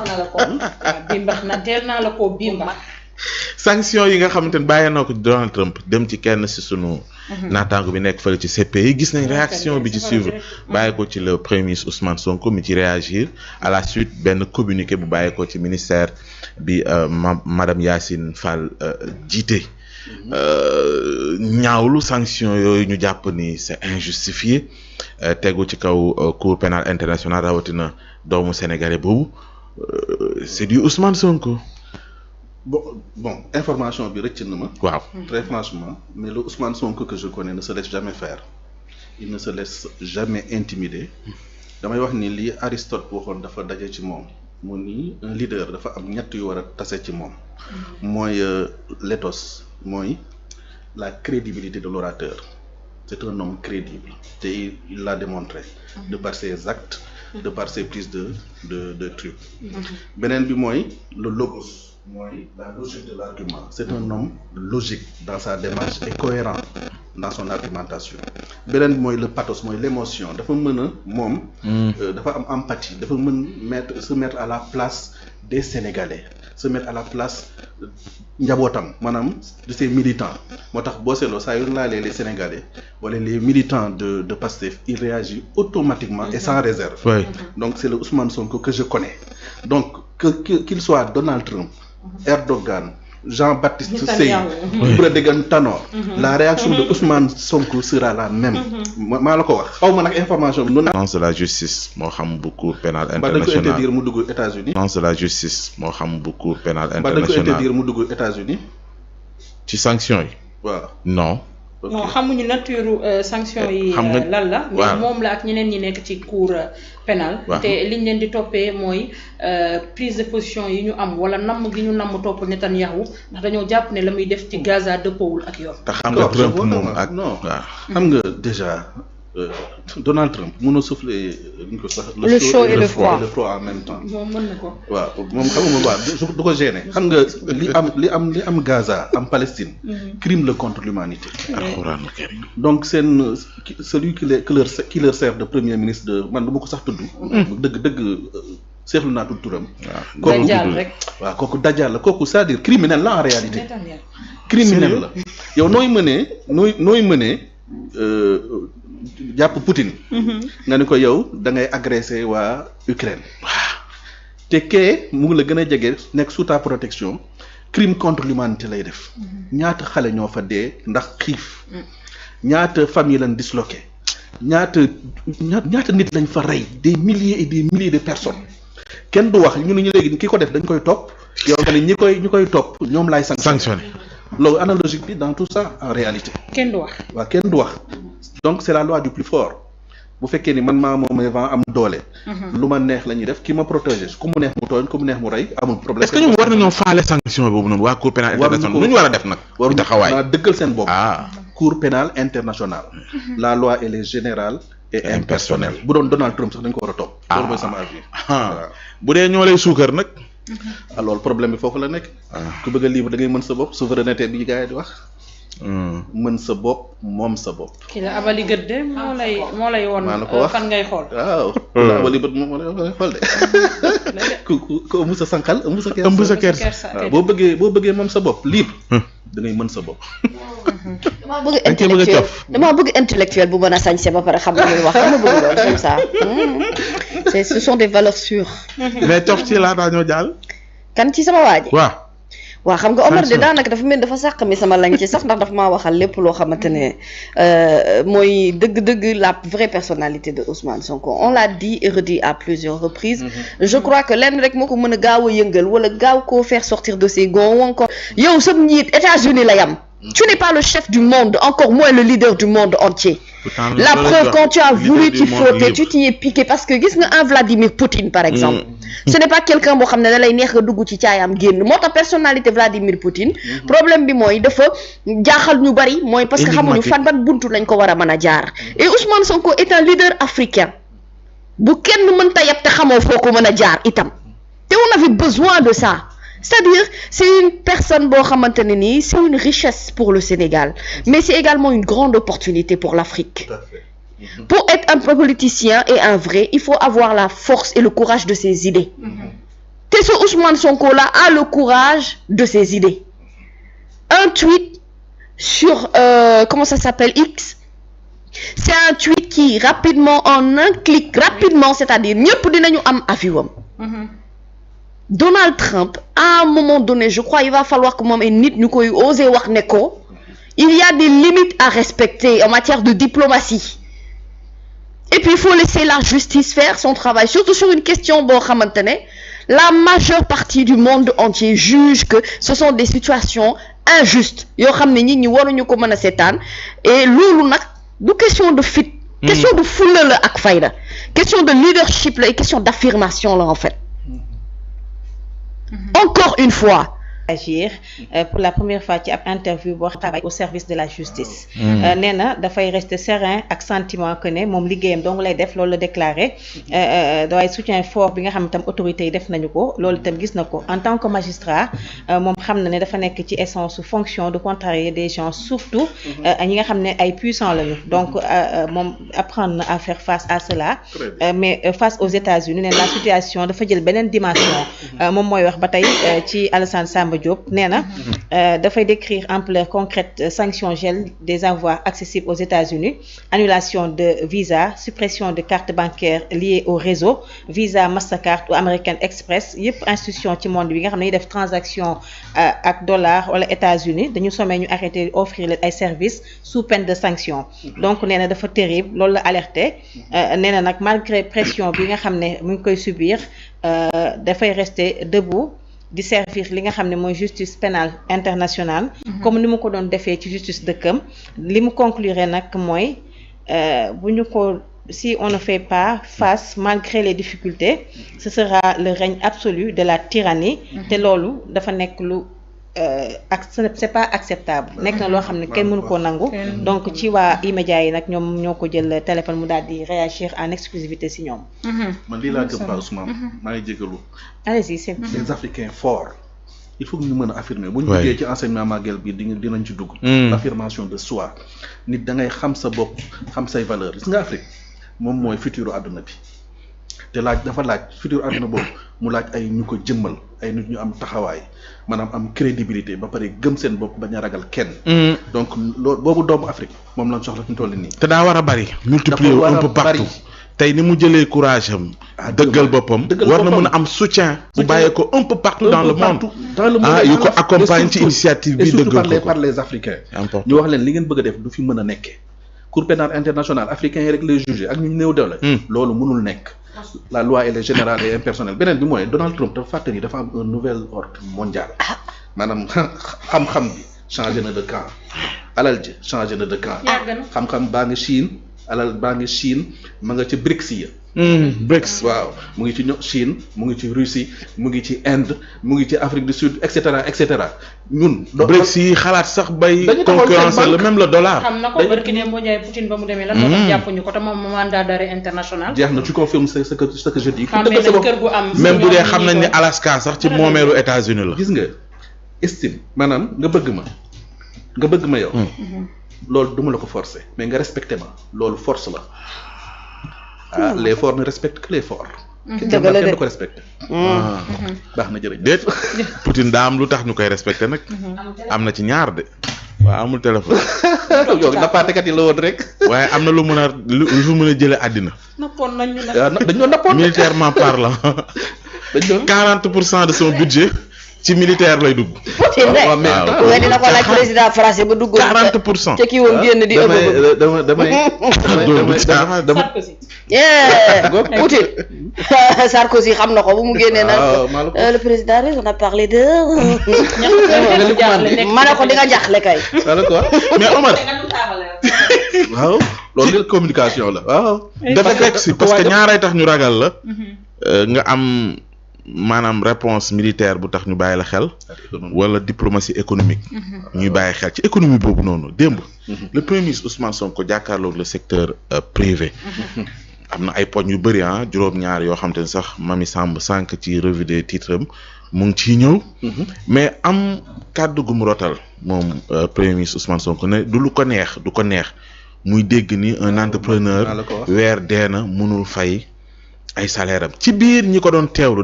bimbax na la ko bimbax na teel naa la ko bimbax. sanction yi nga xamante ne bàyyi na ko Donald Trump dem ci kenn si sunu naataango bi nekk fële ci CPI gis nañ réaction bi ci suivre bàyyi ko ci le premier ministre Ousmane Sonko mi ci réagir à la suite benn communiqué bu bàyyi ko ci ministère bi madame Yacine Fall jiite ñaawlu sanction yooyu ñu jàpp ni c'est injustifié tegu ci kaw cour pénale internationale rawatina doomu sénégalais boobu c'est du Ousmane Sonko. Bon, information bi rëcc na ma. Waaw. Très franchement, mais le Ousmane Sonko que je connais ne se laisse jamais faire. Il ne se laisse jamais intimider. damay wax ni lii Aristote waxoon dafa daje ci moom mu ni un leader dafa am ñett yu war a tase ci moom. mooy l'éthos mooy la crédibilité de l'orateur. C'est un homme crédible te il l'a démontré de par ses actes, de par ses prises de trucs. Beneen bi mooy le logos. Mooy la logique de l'argument. C'est un homme logique dans sa démarche et cohérent dans son argumentation. Beneen bi mooy le pathos mooy l'émotion dafa mën a moom. dafa am empathie dafa mën se mettre à la place des Sénégalais se mettre à la place njabootam maanaam de ses militants moo tax boo seetloo saa yu laalee les Sénégalais wala les militants de Pastef il réagit automatiquement et sans réserve. Oui. Donc c'est le Ousmane Sonko que je connais donc qu'il soit Donald Trump, Erdogan, Jean-Baptiste Seye, Ibra Tanor, la réaction de Ousmane Sonko sera la même. maa la ko wax xaw ma nag information bi. Non, c'est la justice moo xam bu cour pénale internationale. ba dañ ko interdire mu dugg États-Unis. Non, c'est la justice moo xam bu cour pénale ba dañ ko internationale. interdire mu dugg États-Unis. ci sanction yi. waaw non. non xamuñu nature sanction yi xam nga lan la. mais waaw. moom la ak ñeneen ñi nekk ci cour pénal waaw. te liñ leen di toppee mooy prise de position yi ñu am wala namm gi ñu namm topp Netanyahu ndax dañoo jàpp ne la muy def ci Gaza dëppoowul ak yoon. te xam nga Trump moom ak non waaw. xam nga déjà Donald Trump mën a souffler ñu ko sax. Le chaud et le froid. le froid en même temps. moom mën na ko. waaw moom xam nga waaw du ko gêner xam nga li am Gaza am Palestine. crime la contre l'humanité. alxuraanu karim. Donc celui qui leur sert de premier ministre de man du ma ko sax tudd. dëgg seexlu naa tudd turam. waaw Dajjal rek. waaw kooku Dajjal la kooku c'est-à-dire criminel la en réalité. Netanyahu. criminel la yow nooy mënee jàpp Poutine. nga ni ko yow da ngay agressé waa Ukraine. te kee mu ngi la gën a jege nekk sous ta protection crime contre l'humanité lay def. ñaata xale ñoo fa dee ndax xiif. ñaata famille lañ disloqué. ñaata nit lañ fa rey des milliers et des milliers de personnes. kenn du wax ñu ne ñu léegi ki ko def dañ koy topp. yow nga ne ñi koy topp ñoom laay sanctionné. loolu analogique bi dans tout ça en réalité. kenn du wax. waaw kenn du wax donc c'est la loi du plus fort bu fekkee ni man maa moom vent am doole. lu ma neex la ñuy def ki ma protéger ku mu neex mu tooñ ku mu neex mu rey amul problème. est-ce que ñoom war nañoo faale sanction boobu noonu waa cour pénale internationale nu ñu war a def nag. waruñu taxawaay naa dëggal seen bopp. ah. cour pénale internationale. la loi elle est générale et impersonnelle. bu doon Donald Trump sax dañ ko war a topp. loolu mooy sama avis. bu dee ñoo lay suukar nag. alors problème bi foofu la nekk. ku bëgg a libre da ngay mën sa bopp souveraineté bi gars yi di wax. mën sa bopp moom sa bopp. ki la abali gët de moo lay woon. maa la ko wax fan ngay xool. waaw. la abali bët moom moo lay xool de. ku ëmb sa sànqal ëmb sa kersa. ëmb sa kersa. waaw boo bëggee moom sa bopp libre. da ngay mën sa bopp. damaa bëgg intellectuel bu mën a sañse ba pare xam nga lu wax dama bëgg loolu comme ça. Ce sont des valeurs sûres. mais cof ci laa ñoo jàll. kan ci sama waa ji. waaw xam nga Omar de daanaka dafa mel dafa sàq mi sama lañ ci sax ndax dafa maa waxal lépp loo xamante ne mooy dëgg-dëgg la vraie personnalité de Ousmane Sonko on l'a dit et redit à plusieurs reprises. Je crois que lenn rek moo ko mën a gaaw a yëngal wala gaaw koo faire sortir de ses gonds ou encore yow sam njiit États-Unis la yam. Tu n'es pas le chef du monde, encore moins le leader du monde entier. La preuve, quand tu as voulu t'y frotter, tu t'y es piqué parce que gis nga un Vladimir Poutine par exemple. Ce n'est pas quelqu'un boo xam ne da lay neex nga dugg ci caayam génn moo tax personnalité Vladimir Poutine. Problème bi mooy dafa jaaxal ñu bari mooy parce que xamuñu fan ban buntu lañ ko war a mën a jaar. Et Ousmane Sonko est un leader africain bu kenn mënta yab te xamoo foo ko mën a jaar itam te on avait besoin de ça. C'est-à-dire, c'est une personne boo xamante ne nii c'est une richesse pour le Sénégal, mais c'est également une grande opportunité pour l'Afrique. Tout à fait. Pour être un politicien et un vrai, il faut avoir la force et le courage de ses idées. te ce Ousmane Sonko là a le courage de ses idées. Un tweet sur comment ça s'appelle, X, c'est un tweet qui rapidement, en un clic, rapidement, c'est-à-dire ñëpp dinañu am avis wam. Donald Trump, à un moment donné, je crois il va falloir que moom ay nit ñu koy oser wax ne ko il y a des limites à respecter en matière de diplomatie. Et puis il faut laisser la justice faire son travail, surtout sur une question boo xamante ne la majeure partie du monde entier juge que ce sont des situations injustes yoo xam ne nit ñi waruñu ko mën a seetaan. Et loolu nag du question de fit, question de fulla la ak fayda, question de leadership la et question d'affirmation la en fait. Encore une fois, agir pour la première fois ci ab interview boo travail au service de la justice. nee na dafay rester serein ak sentiment que ne moom liggéeyam dong lay def, loolu la déclaré. waaye soutien fort bi nga xam tam autorités yi def nañu ko, loolu itam gis na ko en tant que magistrat. moom xam na ne dafa nekk ci essence su fonction de contrarier des gens, surtout ñi nga xam ne ay puissants lañu. Donc moom apprendre na à faire face à cela. Mais face aux États-Unis ne la situation dafa jël beneen dimension. moom mooy wax ba tey ci Alassane Samba Diop nee na dafay décrire ampleur concrète sanction gel des avoirs accessibles aux États-Unis, annulation de visa, suppression de cartes bancaires liées au réseau, Visa, Mastercard ou American Express. Yëpp institution ci monde bi nga xam ne def transaction ak dollar wala États-Unis dañu sommé ñu arrêter offrir leen ay services sous peine de sanction. Donc nee na dafa terrible, loolu la alerté. nee na nag malgré pression bi nga xam ne mu ngi koy subir dafay rester debout di servir li nga xam ne mooy justice pénale internationale. comme ni mu ko doon defee ci justice dëkkam. li mu conclure nag mooy bu ñu ko si on ne fait pas face malgré les difficultés, ce sera le règne absolu de la tyrannie. te loolu dafa nekk lu c'est pas acceptable. nekk na loo xam ne kenn mënu koo nangu. donc ci waa immédiat yi nag ñoom ñoo ko jël téléphone mu daal di réagir en exclusivité si ñoom. man lii laa gëm pas Ousmane. maa ngi jégalu. allez-y c'est les Africains forts. il faut que ñu mën a affirmer. bu ñu duggee ci enseignement Maguel bi dinañ ci dugg. l'affirmation de soi. nit da ngay xam sa bopp xam say valeurs. gis nga Afrique moom mooy futur àdduna bi. te dafa laaj futur àdduna boobu mu laaj ay ñu ko jëmmal ay nit ñu am taxawaay maanaam am crédibilité ba pare gëm seen bopp bañ a ragal kenn. donc loolu boobu doomu Afrique moom lañ soxla fi ñu toll nii. te daa war a bari. multiplier un peu partout. tey ni mu jëlee courage am. dëggal boppam war na mën a am soutien. bu bàyyee ko un peu partout dans le monde. yu ko accompagne ci initiative bi dëggal ko par les Africains. ñu wax leen li ngeen bëgg a def du fi mën a nekkee. Cour pénale internationale africain yi rek les juger ak ñu néew doole. loolu mënul nekk. la loi elle est générale et impersonnelle. beneen bi mooy Donald Trump dafa fàttali dafa am un nouvel ordre mondial. maanaam xam-xam bi changé na de camp. alal ji changé na de camp. xam-xam baa ngi Chine alal baa ngi Chine ma nga ci BRICS ya. BRICS waaw mu ngi ci Chine mu ngi ci Russie mu ngi ci Inde mu ngi ci Afrique du Sud et cetera et cetera ñun. BRICS yi xalaat sax bay. concurrencer le même le dollar. xam na ko barki ne boo jaay Poutine ba mu demee lan moo tax jàppuñu ko te moom mandat d'arrêt international. jeex na tu confirmes ce que je dis. kër gu am même bu dee xam nañ ni Alaska sax ci moomeelu États-Unis la. gis nga estime maanaam nga bëgg ma yow. loolu duma la ko forcer mais nga respecté ma loolu force la. les forts ne respectent que les forts. dëgg la de kenn du ko respecté. baax na jërëjëf. déet Poutine daa am lu tax ñu koy respecté nag. am na ci ñaar de. waaw amul téléphone. yow nappaatekat yi la woon rek. waaye am na lu mën a lu fi mën a jëlee àddina. nappoon nañ ñu dañoo nappoon. militairement parlant. 40% de son budget ci militaire lay dugg. Poutine de waaw dina ko laaj président français ba dugg. 40%. te kii woon génn di ëpp. dama Poutine. Sarkozy xam na ko bu mu génnee nag. le président on a parlé de. ma ne ko di nga jaaxle kay. mais Omar. waaw loolu communication la waaw. dafa fekk si parce que ñaaray tax ñu ragal la. nga am. maanaam réponse militaire bu tax ñu bàyyi la xel wala diplomatie économique ñuy bàyyi xel ci économie boobu noonu démb le premier ministre Ousmane Sonko jàkkaarloog le secteur privé am na ay poñ yu bëri juróom-ñaar yoo xam te ne sax Mamy Samb sànq ci revue des titres am mu ngi ciy ñëw mais am kàddu gu mu rotal moom premier ministre Ousmane Sonko ne du lu ko neex du ko neex muy dégg ni un entrepreneur weer deena mënul fay ay salaire am ci biir ñi ko doon teewlu